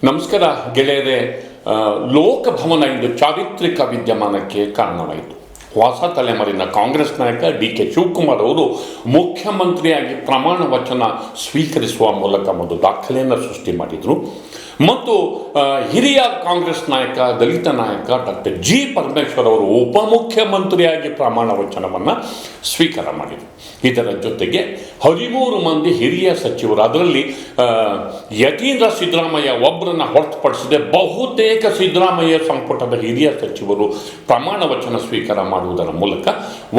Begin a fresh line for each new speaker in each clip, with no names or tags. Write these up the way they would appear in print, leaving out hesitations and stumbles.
ನಮಸ್ಕಾರ ಗೆಳೆಯರೇ. ಲೋಕಭವನ ಇಂದು ಚಾರಿತ್ರಿಕ ವಿದ್ಯಮಾನಕ್ಕೆ ಕಾರಣವಾಯಿತು. ಹೊಸ ತಲೆಮಾರಿನ ಕಾಂಗ್ರೆಸ್ ನಾಯಕ ಡಿ.ಕೆ. ಶಿವಕುಮಾರ್ ಅವರು ಮುಖ್ಯಮಂತ್ರಿಯಾಗಿ ಪ್ರಮಾಣ ವಚನ ಸ್ವೀಕರಿಸುವ ಮೂಲಕ ಒಂದು ದಾಖಲೆಯನ್ನು ಸೃಷ್ಟಿ ಮಾಡಿದರು. ಮತ್ತು ಹಿರಿಯ ಕಾಂಗ್ರೆಸ್ ನಾಯಕ, ದಲಿತ ನಾಯಕ ಡಾಕ್ಟರ್ ಜಿ. ಪರಮೇಶ್ವರ್ ಅವರು ಉಪಮುಖ್ಯಮಂತ್ರಿಯಾಗಿ ಪ್ರಮಾಣ ವಚನವನ್ನು ಸ್ವೀಕಾರ ಮಾಡಿದರು. ಇದರ ಜೊತೆಗೆ 13 ಮಂದಿ ಹಿರಿಯ ಸಚಿವರು, ಅದರಲ್ಲಿ ಯತೀಂದ್ರ ಸಿದ್ದರಾಮಯ್ಯ ಒಬ್ಬರನ್ನು ಹೊರತುಪಡಿಸಿದೆ ಬಹುತೇಕ ಸಿದ್ದರಾಮಯ್ಯ ಸಂಪುಟದ ಹಿರಿಯ ಸಚಿವರು ಪ್ರಮಾಣ ವಚನ ಸ್ವೀಕಾರ ಮಾಡುವುದರ ಮೂಲಕ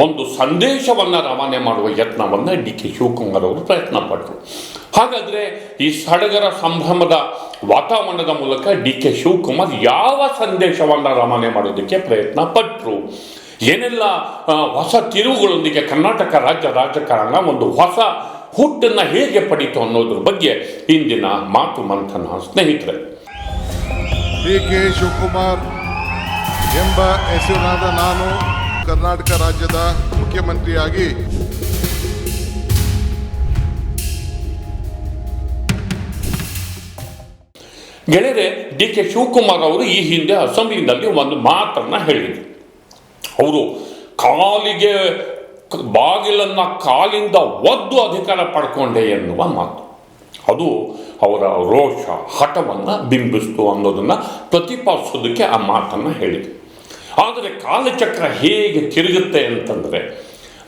ಒಂದು ಸಂದೇಶವನ್ನು ರವಾನೆ ಮಾಡುವ ಯತ್ನವನ್ನು ಡಿ.ಕೆ. ಶಿವಕುಮಾರ್ ಅವರು ಪ್ರಯತ್ನ ಪಟ್ಟರು. ಹಾಗಾದರೆ ಈ ಸಡಗರ ಸಂಭ್ರಮದ ವಾತಾವರಣದ ಮೂಲಕ ಡಿ.ಕೆ. ಶಿವಕುಮಾರ್ ಯಾವ ಸಂದೇಶವನ್ನು ರವಾನೆ ಮಾಡೋದಕ್ಕೆ ಪ್ರಯತ್ನ ಪಟ್ಟರು, ಏನೆಲ್ಲ ಹೊಸ ತಿರುವುಗಳೊಂದಿಗೆ ಕರ್ನಾಟಕ ರಾಜ್ಯ ರಾಜಕಾರಣ ಒಂದು ಹೊಸ ಹುಟ್ಟನ್ನು ಹೇಗೆ ಪಡೀತು ಅನ್ನೋದ್ರ ಬಗ್ಗೆ ಇಂದಿನ ಮಾತು ಮಂಥನ. ಸ್ನೇಹಿತರೆ,
ಡಿ.ಕೆ. ಶಿವಕುಮಾರ್ ಎಂಬ ಹೆಸರಿನಾದ ನಾನು ಕರ್ನಾಟಕ ರಾಜ್ಯದ ಮುಖ್ಯಮಂತ್ರಿಯಾಗಿ
ಗೆಳೆಯರೆ, ಡಿ.ಕೆ. ಶಿವಕುಮಾರ್ ಅವರು ಈ ಹಿಂದೆ ಅಸೆಂಬ್ಲಿನಲ್ಲಿ ಒಂದು ಮಾತನ್ನು ಹೇಳಿದರು. ಅವರು ಕಾಲಿಗೆ ಬಾಗಿಲನ್ನು ಕಾಲಿಂದ ಒದ್ದು ಅಧಿಕಾರ ಪಡ್ಕೊಂಡೆ ಎನ್ನುವ ಮಾತು, ಅದು ಅವರ ರೋಷ, ಹಠವನ್ನು ಬಿಂಬಿಸ್ತು ಅನ್ನೋದನ್ನು ಪ್ರತಿಪಾದಿಸೋದಕ್ಕೆ ಆ ಮಾತನ್ನು ಹೇಳಿದರು. ಆದರೆ ಕಾಲಚಕ್ರ ಹೇಗೆ ತಿರುಗುತ್ತೆ ಅಂತಂದರೆ,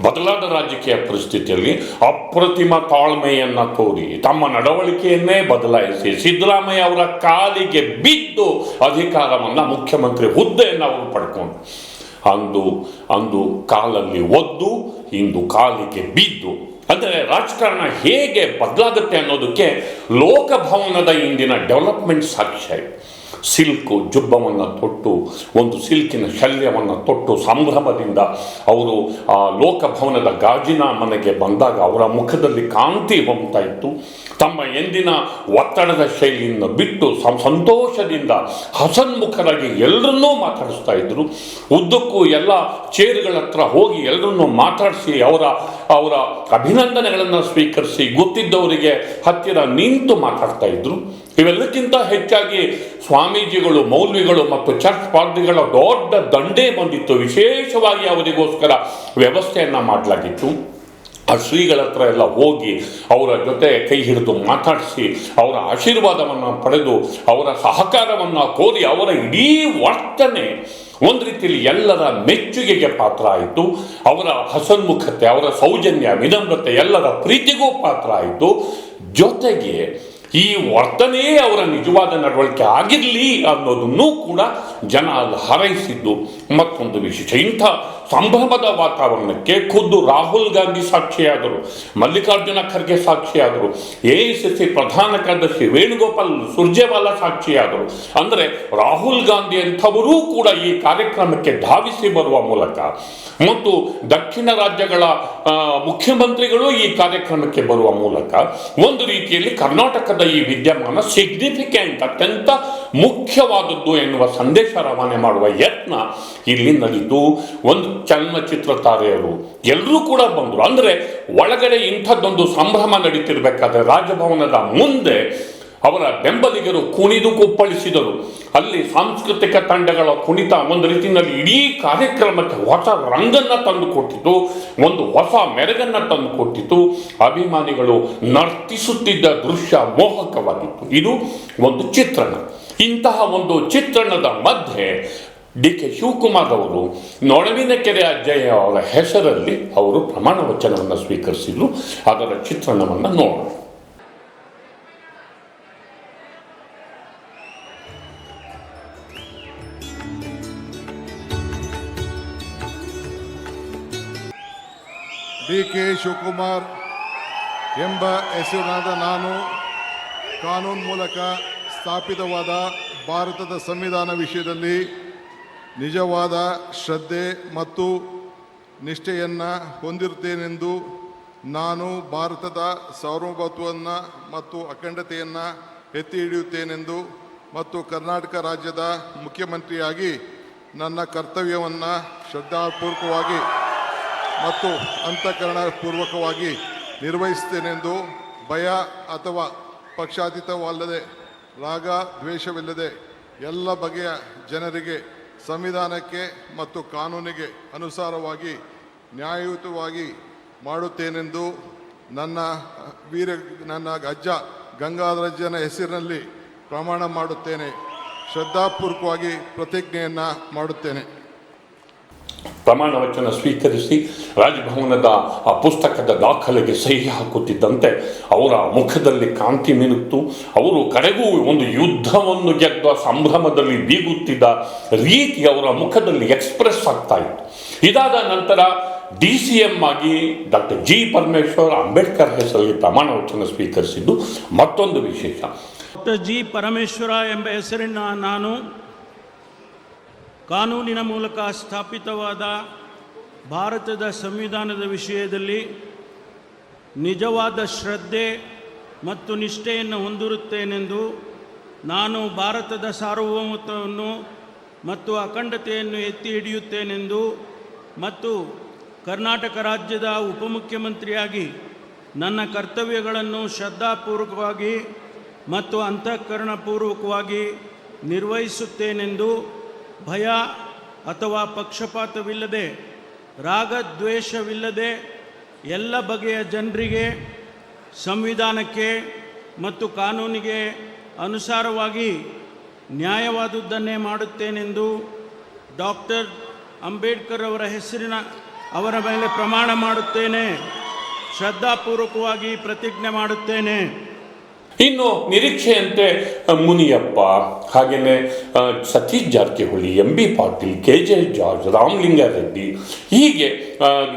ಬದಲಾದ ರಾಜಕೀಯ ಪರಿಸ್ಥಿತಿಯಲ್ಲಿ ಅಪ್ರತಿಮ ತಾಳ್ಮೆಯನ್ನು ತೋರಿ ತಮ್ಮ ನಡವಳಿಕೆಯನ್ನೇ ಬದಲಾಯಿಸಿ ಸಿದ್ದರಾಮಯ್ಯ ಅವರ ಕಾಲಿಗೆ ಬಿದ್ದು ಅಧಿಕಾರವನ್ನು, ಮುಖ್ಯಮಂತ್ರಿ ಹುದ್ದೆಯನ್ನು ಅವರು ಪಡ್ಕೊಂಡು ಅಂದು ಕಾಲಲ್ಲಿ ಒದ್ದು ಇಂದು ಕಾಲಿಗೆ ಬಿದ್ದು. ಅಂದರೆ ರಾಜಕಾರಣ ಹೇಗೆ ಬದಲಾಗುತ್ತೆ ಅನ್ನೋದಕ್ಕೆ ಲೋಕಭವನದ ಇಂದಿನ ಡೆವಲಪ್ಮೆಂಟ್ ಸಾಕ್ಷ್ಯ. ಸಿಲ್ಕು ಜುಬ್ಬವನ್ನು ತೊಟ್ಟು, ಒಂದು ಸಿಲ್ಕಿನ ಶಲ್ಯವನ್ನು ತೊಟ್ಟು ಸಂಭ್ರಮದಿಂದ ಅವರು ಆ ಲೋಕಭವನದ ಗಾಜಿನ ಮನೆಗೆ ಬಂದಾಗ ಅವರ ಮುಖದಲ್ಲಿ ಕಾಂತಿ ಹೊಮ್ತಾ ಇತ್ತು. ತಮ್ಮ ಎಂದಿನ ಒತ್ತಡದ ಶೈಲಿಯನ್ನು ಬಿಟ್ಟು ಸಂತೋಷದಿಂದ ಹಸನ್ಮುಖರಾಗಿ ಎಲ್ಲರನ್ನೂ ಮಾತಾಡಿಸ್ತಾ ಇದ್ರು. ಉದ್ದಕ್ಕೂ ಎಲ್ಲ ಚೇರ್ಗಳ ಹತ್ರ ಹೋಗಿ ಎಲ್ಲರನ್ನೂ ಮಾತಾಡಿಸಿ ಅವರ ಅಭಿನಂದನೆಗಳನ್ನು ಸ್ವೀಕರಿಸಿ ಗೊತ್ತಿದ್ದವರಿಗೆ ಹತ್ತಿರ ನಿಂತು ಮಾತಾಡ್ತಾ ಇದ್ರು. ಇವೆಲ್ಲಕ್ಕಿಂತ ಹೆಚ್ಚಾಗಿ ಸ್ವಾಮೀಜಿಗಳು, ಮೌಲ್ವಿಗಳು ಮತ್ತು ಚರ್ಚ್ ಪಾದ್ರಿಗಳ ದೊಡ್ಡ ದಂಡೇ ಬಂದಿತ್ತು. ವಿಶೇಷವಾಗಿ ಅವರಿಗೋಸ್ಕರ ವ್ಯವಸ್ಥೆಯನ್ನು ಮಾಡಲಾಗಿತ್ತು. ಆ ಶ್ರೀಗಳ ಹತ್ರ ಎಲ್ಲ ಹೋಗಿ ಅವರ ಜೊತೆ ಕೈ ಹಿಡಿದು ಮಾತಾಡಿಸಿ ಅವರ ಆಶೀರ್ವಾದವನ್ನು ಪಡೆದು ಅವರ ಸಹಕಾರವನ್ನು ಕೋರಿ ಅವರ ಇಡೀ ವರ್ತನೆ ಒಂದು ರೀತಿಯಲ್ಲಿ ಎಲ್ಲರ ಮೆಚ್ಚುಗೆಗೆ ಪಾತ್ರ ಆಯಿತು. ಅವರ ಹಸನ್ಮುಖತೆ, ಅವರ ಸೌಜನ್ಯ, ವಿನಮ್ರತೆ ಎಲ್ಲರ ಪ್ರೀತಿಗೂ ಪಾತ್ರ ಆಯಿತು. ಜೊತೆಗೆ ಈ ವರ್ತನೆಯೇ ಅವರ ನಿಜವಾದ ನಡವಳಿಕೆ ಆಗಿರಲಿ ಅನ್ನೋದನ್ನೂ ಕೂಡ ಜನ ಅಲ್ಲಿ ಹಾರೈಸಿದ್ದು ಮತ್ತೊಂದು ವಿಶೇಷ. ಇಂಥ ಸಂಭ್ರಮದ ವಾತಾವರಣಕ್ಕೆ ಖುದ್ದು ರಾಹುಲ್ ಗಾಂಧಿ ಸಾಕ್ಷಿಯಾದರು, ಮಲ್ಲಿಕಾರ್ಜುನ ಖರ್ಗೆ ಸಾಕ್ಷಿಯಾದರು, ಎಐಸಿಸಿ ಪ್ರಧಾನ ಕಾರ್ಯದರ್ಶಿ ವೇಣುಗೋಪಾಲ್ ಸುರ್ಜೇವಾಲಾ ಸಾಕ್ಷಿಯಾದರು. ಅಂದರೆ ರಾಹುಲ್ ಗಾಂಧಿ ಅಂಥವರೂ ಕೂಡ ಈ ಕಾರ್ಯಕ್ರಮಕ್ಕೆ ಧಾವಿಸಿ ಬರುವ ಮೂಲಕ ಮತ್ತು ದಕ್ಷಿಣ ರಾಜ್ಯಗಳ ಮುಖ್ಯಮಂತ್ರಿಗಳು ಈ ಕಾರ್ಯಕ್ರಮಕ್ಕೆ ಬರುವ ಮೂಲಕ ಒಂದು ರೀತಿಯಲ್ಲಿ ಕರ್ನಾಟಕದ ಈ ವಿದ್ಯಮಾನ ಸಿಗ್ನಿಫಿಕೆಂಟ್, ಅತ್ಯಂತ ಮುಖ್ಯವಾದದ್ದು ಎನ್ನುವ ಸಂದೇಶ ರವಾನೆ ಮಾಡುವ ಯತ್ನ ಇಲ್ಲಿ ನಡೀತು. ಒಂದು ಚಲನಚಿತ್ರ ತಾರೆಯರು ಎಲ್ಲರೂ ಕೂಡ ಬಂದರು. ಅಂದರೆ ಒಳಗಡೆ ಇಂಥದ್ದೊಂದು ಸಂಭ್ರಮ ನಡೀತಿರ್ಬೇಕಾದ್ರೆ ರಾಜಭವನದ ಮುಂದೆ ಅವರ ಬೆಂಬಲಿಗರು ಕುಣಿದು ಕುಪ್ಪಳಿಸಿದರು. ಅಲ್ಲಿ ಸಾಂಸ್ಕೃತಿಕ ತಂಡಗಳ ಕುಣಿತ ಒಂದು ರೀತಿಯಲ್ಲಿ ಇಡೀ ಕಾರ್ಯಕ್ರಮಕ್ಕೆ ಹೊಸ ರಂಗನ್ನು ತಂದು ಕೊಟ್ಟಿತು, ಒಂದು ಹೊಸ ಮೆರಗನ್ನು ತಂದು ಕೊಟ್ಟಿತು. ಅಭಿಮಾನಿಗಳು ನರ್ತಿಸುತ್ತಿದ್ದ ದೃಶ್ಯ ಮೋಹಕವಾಗಿತ್ತು. ಇದು ಒಂದು ಚಿತ್ರಣ. ಇಂತಹ ಒಂದು ಚಿತ್ರಣದ ಮಧ್ಯೆ ಡಿ.ಕೆ. ಶಿವಕುಮಾರ್ ಅವರು ನೊಳವಿನಕೆರೆ ಅಜ್ಜಯ್ಯ ಅವರ ಹೆಸರಲ್ಲಿ ಅವರು ಪ್ರಮಾಣ ವಚನವನ್ನು ಸ್ವೀಕರಿಸಿದ್ರು. ಅದರ ಚಿತ್ರಣವನ್ನು ನೋಡೋಣ.
ಡಿ.ಕೆ. ಶಿವಕುಮಾರ್ ಎಂಬ ಹೆಸರಿನಾದ ನಾನು ಕಾನೂನು ಮೂಲಕ ಸ್ಥಾಪಿತವಾದ ಭಾರತದ ಸಂವಿಧಾನ ವಿಷಯದಲ್ಲಿ ನಿಜವಾದ ಶ್ರದ್ಧೆ ಮತ್ತು ನಿಷ್ಠೆಯನ್ನು ಹೊಂದಿರುತ್ತೇನೆಂದು ನಾನು ಭಾರತದ ಸಾರ್ವಭೌಮತ್ವವನ್ನು ಮತ್ತು ಅಖಂಡತೆಯನ್ನು ಎತ್ತಿ ಹಿಡಿಯುತ್ತೇನೆಂದು ಮತ್ತು ಕರ್ನಾಟಕ ರಾಜ್ಯದ ಮುಖ್ಯಮಂತ್ರಿಯಾಗಿ ನನ್ನ ಕರ್ತವ್ಯವನ್ನು ಶ್ರದ್ಧಾಪೂರ್ವಕವಾಗಿ ಮತ್ತು ಅಂತಃಕರಣಪೂರ್ವಕವಾಗಿ ನಿರ್ವಹಿಸುತ್ತೇನೆಂದು ಭಯ ಅಥವಾ ಪಕ್ಷಾತೀತವಲ್ಲದೆ ರಾಗ ದ್ವೇಷವಿಲ್ಲದೆ ಎಲ್ಲ ಬಗೆಯ ಜನರಿಗೆ ಸಂವಿಧಾನಕ್ಕೆ ಮತ್ತು ಕಾನೂನಿಗೆ ಅನುಸಾರವಾಗಿ ನ್ಯಾಯಯುತವಾಗಿ ಮಾಡುತ್ತೇನೆಂದು ನನ್ನ ಅಜ್ಜ ಗಂಗಾಧರಜ್ಜನ ಹೆಸರಿನಲ್ಲಿ ಪ್ರಮಾಣ ಮಾಡುತ್ತೇನೆ. ಶ್ರದ್ಧಾಪೂರ್ವಕವಾಗಿ ಪ್ರತಿಜ್ಞೆಯನ್ನು ಮಾಡುತ್ತೇನೆ.
ಪ್ರಮಾಣ ವಚನ ಸ್ವೀಕರಿಸಿ ರಾಜಭವನದ ಆ ಪುಸ್ತಕದ ದಾಖಲೆಗೆ ಸಹಿ ಹಾಕುತ್ತಿದ್ದಂತೆ ಅವರ ಮುಖದಲ್ಲಿ ಕಾಂತಿ ಮಿನುತ್ತು. ಅವರು ಕಡೆಗೂ ಒಂದು ಯುದ್ಧವನ್ನು ಗೆದ್ದ ಸಂಭ್ರಮದಲ್ಲಿ ಬೀಗುತ್ತಿದ್ದ ರೀತಿ ಅವರ ಮುಖದಲ್ಲಿ ಎಕ್ಸ್ಪ್ರೆಸ್ ಆಗ್ತಾ ಇತ್ತು. ಇದಾದ ನಂತರ DCM ಆಗಿ ಡಾಕ್ಟರ್ G. ಪರಮೇಶ್ವರ್ ಅಂಬೇಡ್ಕರ್ ಹೆಸರಲ್ಲಿ ಪ್ರಮಾಣ ವಚನ ಸ್ವೀಕರಿಸಿದ್ದು ಮತ್ತೊಂದು ವಿಶೇಷ.
Doctor G. ಪರಮೇಶ್ವರ ಎಂಬ ಹೆಸರಿನ ನಾನು ಕಾನೂನಿನ ಮೂಲಕ ಸ್ಥಾಪಿತವಾದ ಭಾರತದ ಸಂವಿಧಾನದ ವಿಷಯದಲ್ಲಿ ನಿಜವಾದ ಶ್ರದ್ಧೆ ಮತ್ತು ನಿಷ್ಠೆಯನ್ನು ಹೊಂದಿರುತ್ತೇನೆಂದು ನಾನು ಭಾರತದ ಸಾರ್ವಭೌಮತ್ವವನ್ನು ಮತ್ತು ಅಖಂಡತೆಯನ್ನು ಎತ್ತಿ ಹಿಡಿಯುತ್ತೇನೆಂದು ಮತ್ತು ಕರ್ನಾಟಕ ರಾಜ್ಯದ ಉಪಮುಖ್ಯಮಂತ್ರಿಯಾಗಿ ನನ್ನ ಕರ್ತವ್ಯಗಳನ್ನು ಶ್ರದ್ಧಾಪೂರ್ವಕವಾಗಿ ಮತ್ತು ಅಂತಃಕರಣಪೂರ್ವಕವಾಗಿ ನಿರ್ವಹಿಸುತ್ತೇನೆಂದು ಭಯ ಅಥವಾ ಪಕ್ಷಪಾತವಿಲ್ಲದೆ ರಾಗದ್ವೇಷವಿಲ್ಲದೆ ಎಲ್ಲ ಬಗೆಯ ಜನರಿಗೆ ಸಂವಿಧಾನಕ್ಕೆ ಮತ್ತು ಕಾನೂನಿಗೆ ಅನುಸಾರವಾಗಿ ನ್ಯಾಯವಾದುದನ್ನೇ ಮಾಡುತ್ತೇನೆಂದು ಡಾಕ್ಟರ್ ಅಂಬೇಡ್ಕರ್ ಅವರ ಮೇಲೆ ಪ್ರಮಾಣ ಮಾಡುತ್ತೇನೆ. ಶ್ರದ್ಧಾಪೂರ್ವಕವಾಗಿ ಪ್ರತಿಜ್ಞೆ ಮಾಡುತ್ತೇನೆ.
ಇನ್ನು ನಿರೀಕ್ಷೆಯಂತೆ ಮುನಿಯಪ್ಪ, ಹಾಗೆಯೇ Satish Jarkiholi, MB Patil, KJ George, Ramalinga Reddy, ಹೀಗೆ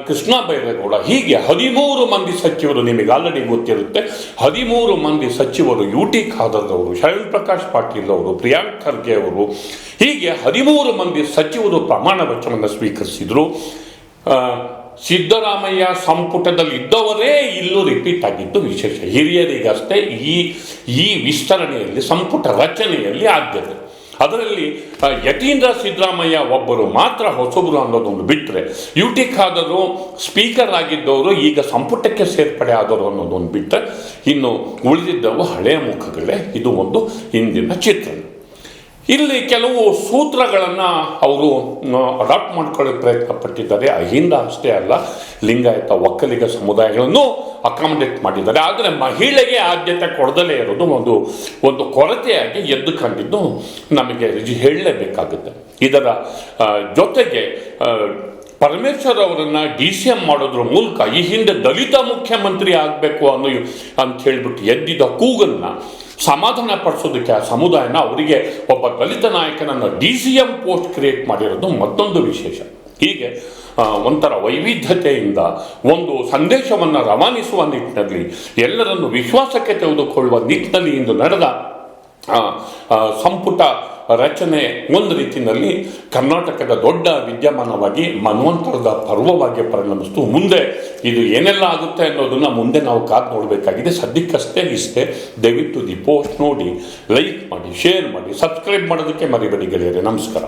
ಕೃಷ್ಣ ಬೈರೇಗೌಡ, ಹೀಗೆ 13 ಮಂದಿ ಸಚಿವರು, ನಿಮಗೆ ಆಲ್ರೆಡಿ ಗೊತ್ತಿರುತ್ತೆ, 13 ಮಂದಿ ಸಚಿವರು, UT ಖಾದರ್ ಅವರು, ಶರಣ್ ಪ್ರಕಾಶ್ ಪಾಟೀಲ್ ಅವರು, ಪ್ರಿಯಾಂಕ್ ಖರ್ಗೆ ಅವರು, ಹೀಗೆ 13 ಮಂದಿ ಸಚಿವರು ಪ್ರಮಾಣ ವಚನವನ್ನು ಸ್ವೀಕರಿಸಿದರು. ಸಿದ್ದರಾಮಯ್ಯ ಸಂಪುಟದಲ್ಲಿ ಇದ್ದವರೇ ಇಲ್ಲೂ ರಿಪೀಟ್ ಆಗಿದ್ದು ವಿಶೇಷ. ಹಿರಿಯರಿಗಷ್ಟೇ ಈ ವಿಸ್ತರಣೆಯಲ್ಲಿ, ಸಂಪುಟ ರಚನೆಯಲ್ಲಿ ಆದ್ಯತೆ. ಅದರಲ್ಲಿ ಯತೀಂದ್ರ ಸಿದ್ದರಾಮಯ್ಯ ಒಬ್ಬರು ಮಾತ್ರ ಹೊಸಬರು ಅನ್ನೋದೊಂದು ಬಿಟ್ಟರೆ, UT ಖಾದರ್ ಸ್ಪೀಕರ್ ಆಗಿದ್ದವರು ಈಗ ಸಂಪುಟಕ್ಕೆ ಸೇರ್ಪಡೆ ಆದವರು ಅನ್ನೋದೊಂದು ಬಿಟ್ಟರೆ, ಇನ್ನು ಉಳಿದಿದ್ದವು ಹಳೆಯ ಮುಖಗಳೇ. ಇದು ಒಂದು ಹಿಂದಿನ ಚಿತ್ರಣ. ಇಲ್ಲಿ ಕೆಲವು ಸೂತ್ರಗಳನ್ನು ಅವರು ಅಡಾಪ್ಟ್ ಮಾಡ್ಕೊಳ್ಳೋಕೆ ಪ್ರಯತ್ನ ಪಟ್ಟಿದ್ದಾರೆ. ಅಹಿಂದ ಅಷ್ಟೇ ಅಲ್ಲ, ಲಿಂಗಾಯತ, ಒಕ್ಕಲಿಗ ಸಮುದಾಯಗಳನ್ನು ಅಕಾಮಡೇಟ್ ಮಾಡಿದ್ದಾರೆ. ಆದರೆ ಮಹಿಳೆಗೆ ಆದ್ಯತೆ ಕೊಡದಲೇ ಇರೋದು ಒಂದು ಕೊರತೆಯಾಗಿ ಎದ್ದು ಕಂಡಿದ್ದು ನಮಗೆ ಹೇಳಲೇಬೇಕಾಗುತ್ತೆ. ಇದರ ಜೊತೆಗೆ ಪರಮೇಶ್ವರ್ ಅವರನ್ನು DCM ಮಾಡೋದ್ರ ಮೂಲಕ ಈ ಹಿಂದೆ ದಲಿತ ಮುಖ್ಯಮಂತ್ರಿ ಆಗಬೇಕು ಅಂತ ಹೇಳಿಬಿಟ್ಟು ಎದ್ದಿದ್ದ ಕೂಗನ್ನು ಸಮಾಧಾನ ಪಡಿಸೋದಕ್ಕೆ ಆ ಸಮುದಾಯನ, ಅವರಿಗೆ ಒಬ್ಬ ದಲಿತ ನಾಯಕನನ್ನು DCM ಪೋಸ್ಟ್ ಕ್ರಿಯೇಟ್ ಮಾಡಿರೋದು ಮತ್ತೊಂದು ವಿಶೇಷ. ಹೀಗೆ ಒಂಥರ ವೈವಿಧ್ಯತೆಯಿಂದ ಒಂದು ಸಂದೇಶವನ್ನು ರವಾನಿಸುವ ನಿಟ್ಟಿನಲ್ಲಿ, ಎಲ್ಲರನ್ನು ವಿಶ್ವಾಸಕ್ಕೆ ತೆಗೆದುಕೊಳ್ಳುವ ನಿಟ್ಟಿನಲ್ಲಿ ಇಂದು ನಡೆದ ಸಂಪುಟ ರಚನೆ ಒಂದು ರೀತಿಯಲ್ಲಿ ಕರ್ನಾಟಕದ ದೊಡ್ಡ ವಿದ್ಯಮಾನವಾಗಿ ಮನ್ವಂತರದ ಪರ್ವವಾಗಿ ಪರಿಣಮಿಸ್ತು. ಮುಂದೆ ಇದು ಏನೆಲ್ಲ ಆಗುತ್ತೆ ಅನ್ನೋದನ್ನು ಮುಂದೆ ನಾವು ಕಾದು ನೋಡಬೇಕಾಗಿದೆ. ಸದ್ಯಕ್ಕಷ್ಟೇ ಇಷ್ಟೇ. ದಯವಿಟ್ಟು ದಿ ಪೋಸ್ಟ್ ನೋಡಿ, ಲೈಕ್ ಮಾಡಿ, ಶೇರ್ ಮಾಡಿ, ಸಬ್ಸ್ಕ್ರೈಬ್ ಮಾಡೋದಕ್ಕೆ ಮರಿಬೇಡಿ ಗೆಳೆಯರೆ. ನಮಸ್ಕಾರ.